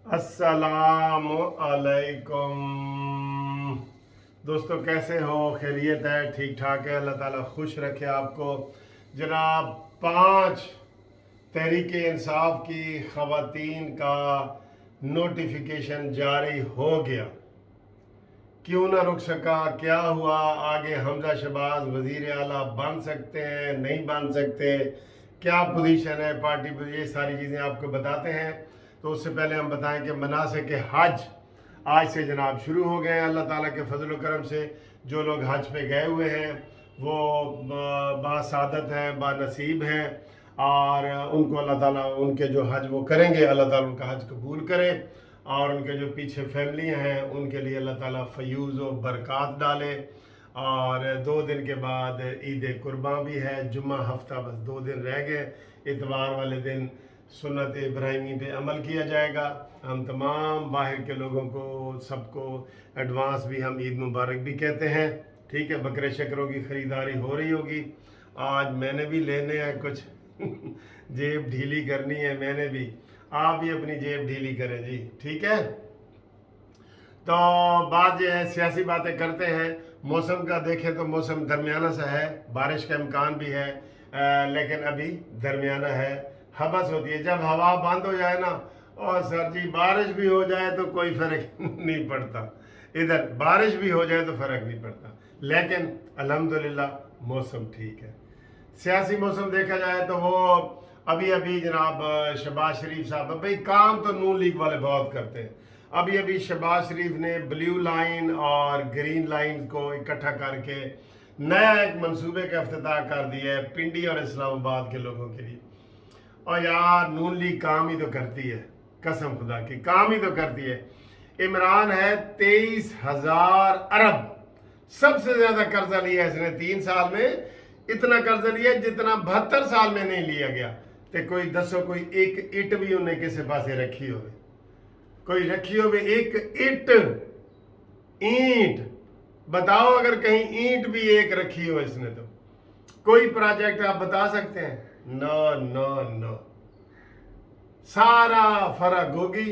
अस्सलाम अलैकुम दोस्तों, कैसे हो? खैरियत है? ठीक ठाक है? अल्लाह ताला खुश रखे आपको। जनाब, 5 तहरीक इंसाफ की ख़वातीन का नोटिफिकेशन जारी हो गया। क्यों ना रुक सका? क्या हुआ? आगे हमजा शहबाज वज़ीर आला बन सकते हैं, नहीं बन सकते? क्या पोजीशन है पार्टी पर? ये सारी चीज़ें आपको बताते हैं। तो उससे पहले हम बताएं कि मनासिक हज आज से जनाब शुरू हो गए हैं। अल्लाह ताला के फजल व करम से जो लोग हज पे गए हुए हैं वो बासादत हैं, बानसीब हैं, और उनको अल्लाह ताला उनके जो हज वो करेंगे, अल्लाह ताला उनका हज कबूल करे, और उनके जो पीछे फैमिली हैं उनके लिए अल्लाह ताला फयूज़ व बरक़ात डाले। और 2 दिन के बाद ईद कुर्बान भी है। जुम्मा हफ्ता बस 2 दिन रह गए। इतवार वाले दिन सुन्नत इब्राहिमी पे अमल किया जाएगा। हम तमाम बाहर के लोगों को सबको एडवांस भी हम ईद मुबारक भी कहते हैं। ठीक है, बकरे शकरों की ख़रीदारी हो रही होगी। आज मैंने भी लेने हैं कुछ जेब ढीली करनी है मैंने भी। आप भी अपनी जेब ढीली करें जी, ठीक है। तो बात जो है सियासी बातें करते हैं। मौसम का देखें तो मौसम दरमियाना सा है, बारिश का इम्कान भी है, लेकिन अभी दरमियाना है। हबस होती है जब हवा बंद हो जाए ना, और सर जी बारिश भी हो जाए तो कोई फ़र्क नहीं पड़ता। इधर बारिश भी हो जाए तो फ़र्क नहीं पड़ता, लेकिन अल्हम्दुलिल्लाह मौसम ठीक है। सियासी मौसम देखा जाए तो वो अभी अभी जनाब शहबाज शरीफ साहब, भाई काम तो नून लीग वाले बहुत करते हैं। अभी अभी शहबाज शरीफ ने ब्लू लाइन और ग्रीन लाइन को इकट्ठा करके नया एक मंसूबे का इफ्तिताह कर दिया है पिंडी और इस्लामाबाद के लोगों के लिए। और यार नून लीग काम ही तो करती है, कसम खुदा की काम ही तो करती है। इमरान है 23,000 अरब, सबसे ज्यादा कर्जा लिया है इसने 3 साल में। इतना कर्जा लिया जितना 72 साल में नहीं लिया गया। तो कोई दसो कोई एक इट भी उन्हें किसी पासे रखी हो, कोई रखी हो एक इट, ईंट बताओ, अगर कहीं ईंट भी एक रखी हो इसने तो कोई प्रोजेक्ट आप बता सकते हैं? नो नो नो, सारा फर्क होगी।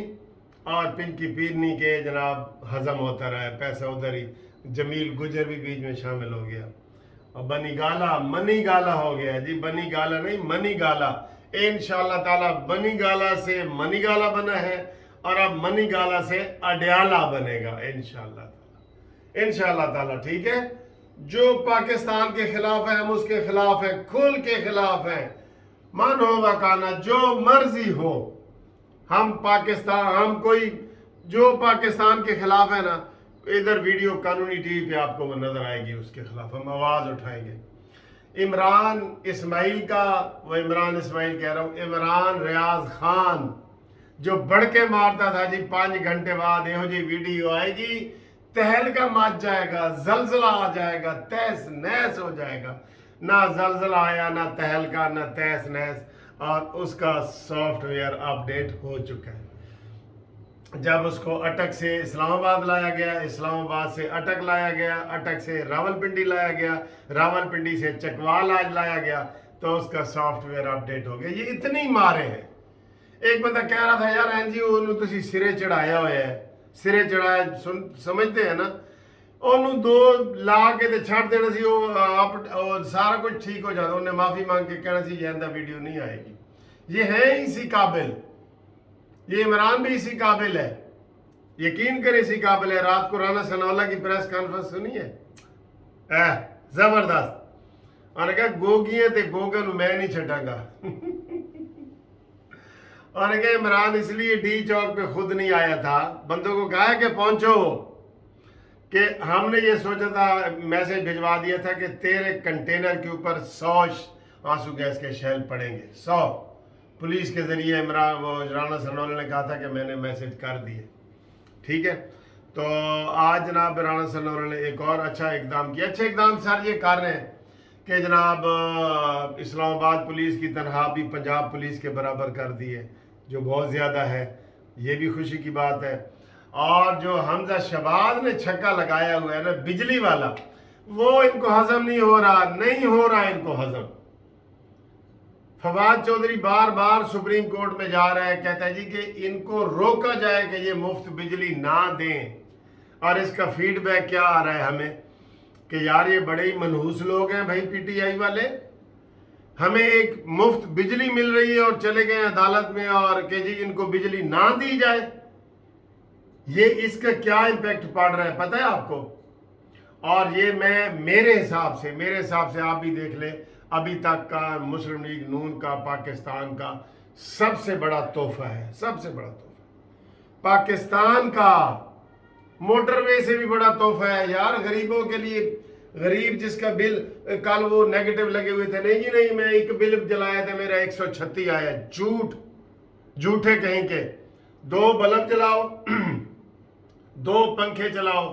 और पिंकी पीरनी के जनाब हजम होता रहा है, पैसा उधर ही। जमील गुजर भी बीच में शामिल हो गया, और बनी गाला मनी गाला हो गया जी। बनी गाला नहीं, मनी गाला। इंशाअल्लाह ताला बनी गाला से मनी गाला बना है, और अब मनी गाला से अडयाला बनेगा इंशाअल्लाह ताला, इंशाअल्लाह ताला। ठीक है, जो पाकिस्तान के खिलाफ है हम उसके खिलाफ है, खुल के खिलाफ है। मन हो वकाना, जो मर्जी हो, हम पाकिस्तान, हम कोई जो पाकिस्तान के खिलाफ है ना, इधर वीडियो कानूनी टीवी पे आपको वो नजर आएगी, उसके खिलाफ हम आवाज उठाएंगे। इमरान इस्माइल का, वो इमरान इस्माइल कह रहा हूँ, इमरान रियाज खान जो बढ़ के मारता था जी, 5 घंटे बाद यहो जी वीडियो आएगी, तहलका मच जाएगा, जलजला आ जाएगा, तहस नहस हो जाएगा। ना जलजला आया, ना तहलका, ना तहस नहस, और उसका सॉफ्टवेयर अपडेट हो चुका है। जब उसको अटक से इस्लामाबाद लाया गया, इस्लामाबाद से अटक लाया गया, अटक से रावलपिंडी लाया गया, रावलपिंडी से चकवाल आज लाया गया, तो उसका सॉफ्टवेयर अपडेट हो गया। ये इतनी मारे हैं। एक बंदा कह रहा था यार एनजीओ ਨੂੰ ਤੁਸੀਂ ਸਿਰੇ ਚੜਾਇਆ ਹੋਇਆ ਹੈ, ਸਿਰੇ ਚੜਾਇਆ ਸਮਝਦੇ ਹੈ ਨਾ, ਉਹਨੂੰ 2 ਲਾ ਕੇ ਤੇ ਛੱਡ ਦੇਣਾ ਸੀ, ਉਹ ਸਾਰਾ ਕੁਝ ਠੀਕ ਹੋ ਜਾਂਦਾ। ਉਹਨੇ माफी मांग के कहना सी ये वीडियो नहीं आएगी। ये है इसी काबिल, ये इमरान भी इसी काबिल है, यकीन करें इसी काबिल है। रात को राना सनाउल्लाह की प्रेस कॉन्फ्रेंस सुनी है, जबरदस्त। और कहा गोगियां ते गोगा मैं नहीं छटांगा। और कहा इमरान इसलिए डी चौक पे खुद नहीं आया था, बंदों को कहा कि पहुंचो, कि हमने ये सोचा था, मैसेज भिजवा दिया था कि तेरे कंटेनर के ऊपर 100 आंसू गैस के शेल पड़ेंगे, 100। पुलिस के जरिए इमरान वो राना सनाउल्लाह ने कहा था कि मैंने मैसेज कर दिए। ठीक है, तो आज जनाब राना सनाउल्लाह ने एक और अच्छा इकदाम किया। अच्छे इकदाम सर ये कर रहे हैं कि जनाब इस्लामाबाद पुलिस की तनख्वाह भी पंजाब पुलिस के बराबर कर दी है, जो बहुत ज़्यादा है, ये भी खुशी की बात है। और जो हमजा शहबाज ने छक्का लगाया हुआ है ना बिजली वाला, वो इनको हजम नहीं हो रहा, नहीं हो रहा इनको हजम। फवाद चौधरी बार बार सुप्रीम कोर्ट में जा रहा है, कहता है जी कि इनको रोका जाए कि ये मुफ्त बिजली ना दें, और इसका फीडबैक क्या आ रहा है हमें कि यार ये बड़े ही मनहूस लोग हैं भाई पीटीआई वाले। हमें एक मुफ्त बिजली मिल रही है और चले गए अदालत में और कि जी इनको बिजली ना दी जाए। ये इसका क्या इम्पैक्ट पड़ रहा है पता है आपको? और ये मैं मेरे हिसाब से आप भी देख लें, अभी तक का मुस्लिम लीग नून का पाकिस्तान का सबसे बड़ा तोहफा है, सबसे बड़ा तोहफा पाकिस्तान का। मोटरवे से भी बड़ा तोहफा है यार गरीबों के लिए। गरीब जिसका बिल कल वो नेगेटिव लगे हुए थे, नहीं जी नहीं मैं एक बिल जलाया था मेरा 136 आया, झूठे कहीं के। 2 बल्ब जलाओ 2 पंखे चलाओ,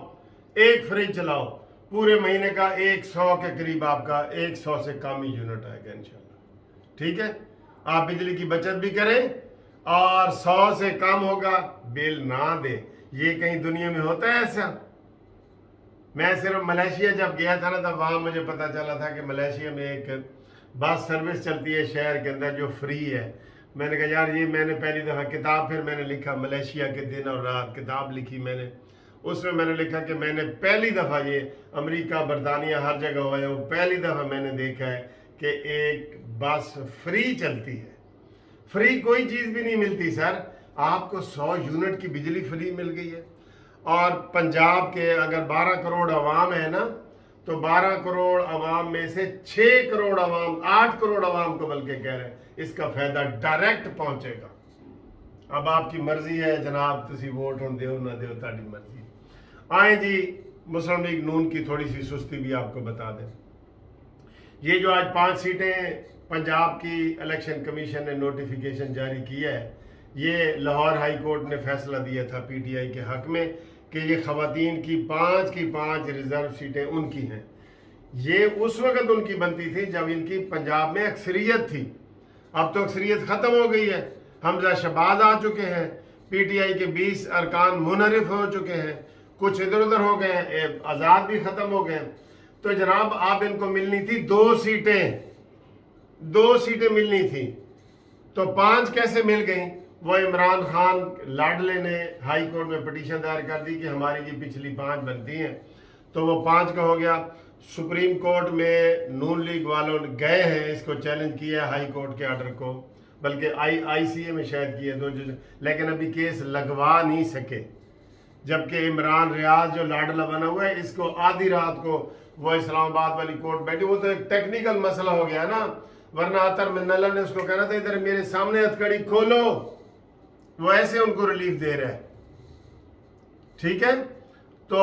1 फ्रिज चलाओ, पूरे महीने का 100 के करीब आपका 100 से कम ही यूनिट आएगा इंशाल्लाह। ठीक है, आप बिजली की बचत भी करें और 100 से कम होगा बिल ना दे। ये कहीं दुनिया में होता है ऐसा? मैं सिर्फ मलेशिया जब गया था ना तब वहाँ मुझे पता चला था कि मलेशिया में एक बस सर्विस चलती है शहर के अंदर जो फ्री है। मैंने कहा यार ये मैंने पहली दफ़ा किताब फिर मैंने लिखा मलेशिया के दिन और रात, किताब लिखी मैंने, उसमें मैंने लिखा कि मैंने पहली दफ़ा ये अमेरिका बरतानिया हर जगह हुआ है, पहली दफ़ा मैंने देखा है कि एक बस फ्री चलती है। फ्री कोई चीज़ भी नहीं मिलती सर, आपको 100 यूनिट की बिजली फ्री मिल गई है। और पंजाब के अगर 12 करोड़ अवाम है ना, तो 12 करोड़ अवाम में से 6 करोड़ अवाम, 8 करोड़ अवाम को बल्कि कह रहे हैं इसका फ़ायदा डायरेक्ट पहुंचेगा। अब आपकी मर्जी है जनाब, तुसी वोट हम दो ना दो, ताड़ी मर्जी। आए जी मुस्लिम लीग नून की थोड़ी सी सुस्ती भी आपको बता दें। ये जो आज 5 सीटें पंजाब की इलेक्शन कमीशन ने नोटिफिकेशन जारी किया है, ये लाहौर हाई कोर्ट ने फैसला दिया था पीटीआई के हक में कि ये ख़वातीन की 5 रिजर्व सीटें उनकी हैं। ये उस वक़्त उनकी बनती थी जब इनकी पंजाब में अक्सरियत थी। अब तो अक्सरियत ख़त्म हो गई है, हमजा शहबाज आ चुके हैं, पीटीआई के 20 अरकान मुनहरिफ हो चुके हैं, कुछ इधर उधर हो गए हैं, आज़ाद भी ख़त्म हो गए। तो जनाब आप इनको मिलनी थी 2 सीटें मिलनी थी, तो 5 कैसे मिल गई? वो इमरान खान लाडले ने हाई कोर्ट में पटिशन दायर कर दी कि हमारी ये पिछली 5 बनती हैं, तो वो 5 का हो गया। सुप्रीम कोर्ट में नून लीग वालों ने गए हैं, इसको चैलेंज किया हाई कोर्ट के आर्डर को, बल्कि आईसीए में शायद किए 2 जज, लेकिन अभी केस लगवा नहीं सके। जबकि इमरान रियाज जो लाडला बना हुआ है, इसको आधी रात को वो इस्लामाबाद वाली कोर्ट बैठी, वो तो एक टेक्निकल मसला हो गया ना, वरना अतर मिन्नल्ला ने उसको कहना था इधर मेरे सामने हथकड़ी खोलो, वो ऐसे उनको रिलीफ दे रहा है। ठीक है, तो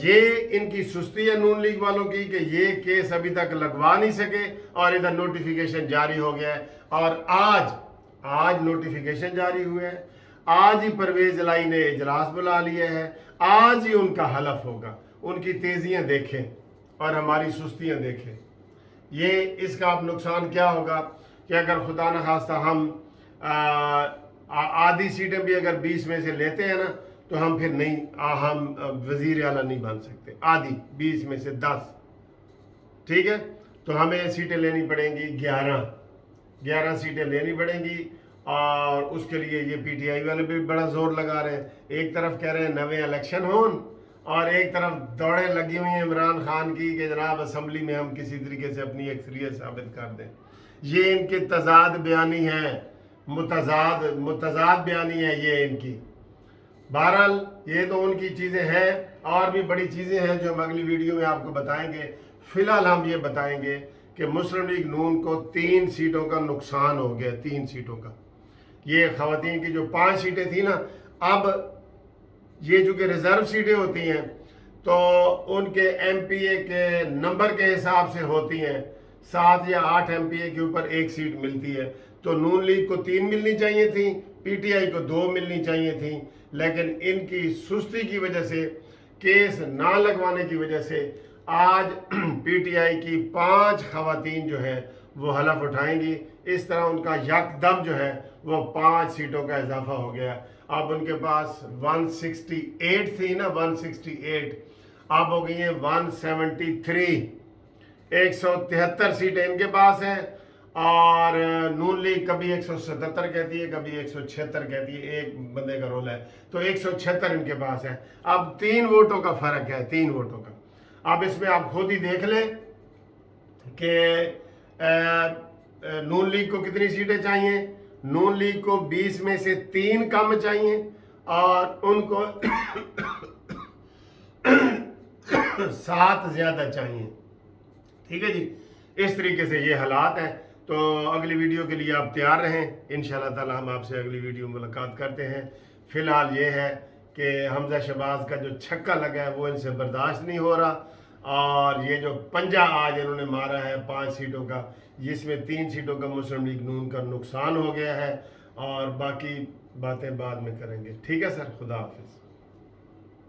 ये इनकी सुस्ती है नून लीग वालों की कि ये केस अभी तक लगवा नहीं सके और इधर नोटिफिकेशन जारी हो गया है। और आज नोटिफिकेशन जारी हुआ है, आज ही परवेज लाई ने इजलास बुला लिया है, आज ही उनका हलफ होगा। उनकी तेजियां देखें और हमारी सुस्तियां देखें। ये इसका अब नुकसान क्या होगा कि अगर खुदा न खास्ता हम आधी सीटें भी अगर 20 में से लेते हैं ना, तो हम फिर नहीं हम वजीर आला नहीं बन सकते। आधी 20 में से 10, ठीक है, तो हमें सीटें लेनी पड़ेंगी 11 सीटें लेनी पड़ेंगी। और उसके लिए ये पीटीआई वाले भी बड़ा जोर लगा रहे हैं। एक तरफ कह रहे हैं नवे इलेक्शन हों और एक तरफ दौड़े लगी हुई हैं इमरान खान की कि जनाब असम्बली में हम किसी तरीके से अपनी अक्सरियत साबित कर दें। ये इनकी तजाद बयानी है, मुतजाद बयानी है ये इनकी। बहरहाल ये तो उनकी चीज़ें हैं, और भी बड़ी चीज़ें हैं जो हम अगली वीडियो में आपको बताएंगे। फ़िलहाल हम ये बताएंगे कि मुस्लिम लीग नून को 3 सीटों का नुकसान हो गया, 3 सीटों का। ये ख़वातीन की जो 5 सीटें थी ना, अब ये जो कि रिज़र्व सीटें होती हैं तो उनके एमपीए के नंबर के हिसाब से होती हैं। 7 या 8 एमपीए के ऊपर 1 सीट मिलती है। तो नून लीग को 3 मिलनी चाहिए थी, पीटीआई को 2 मिलनी चाहिए थी, लेकिन इनकी सुस्ती की वजह से, केस ना लगवाने की वजह से आज पीटीआई की 5 ख़वातीन जो है वो हलफ उठाएंगी। इस तरह उनका यकदम जो है वो 5 सीटों का इजाफा हो गया। अब उनके पास 168 थी ना, 168 अब हो गई हैं 173। 173 सीटें इनके पास हैं اور نون لیگ کبھی 177 کہتی ہے، کبھی 176 کہتی ہے، ایک بندے کا رول ہے، تو 176 ان کے پاس ہے۔ اب 3 ووٹوں کا فرق ہے، 3 ووٹوں کا۔ اب اس میں آپ خود ہی دیکھ لیں کہ نون لیگ کو کتنی سیٹیں چاہیے۔ نون لیگ کو 20 میں سے 3 کم چاہیے اور ان کو 7 زیادہ چاہیے۔ ٹھیک ہے جی، اس طریقے سے یہ حالات ہیں۔ تو اگلی ویڈیو کے لیے آپ تیار رہیں، انشاءاللہ تعالی ہم آپ سے اگلی ویڈیو ملاقات کرتے ہیں۔ فی الحال یہ ہے کہ حمزہ شہباز کا جو چھکا لگا ہے وہ ان سے برداشت نہیں ہو رہا، اور یہ جو پنجہ آج انہوں نے مارا ہے 5 سیٹوں کا، جس میں 3 سیٹوں کا مسلم لیگ نون کا نقصان ہو گیا ہے، اور باقی باتیں بعد میں کریں گے۔ ٹھیک ہے سر، خدا حافظ۔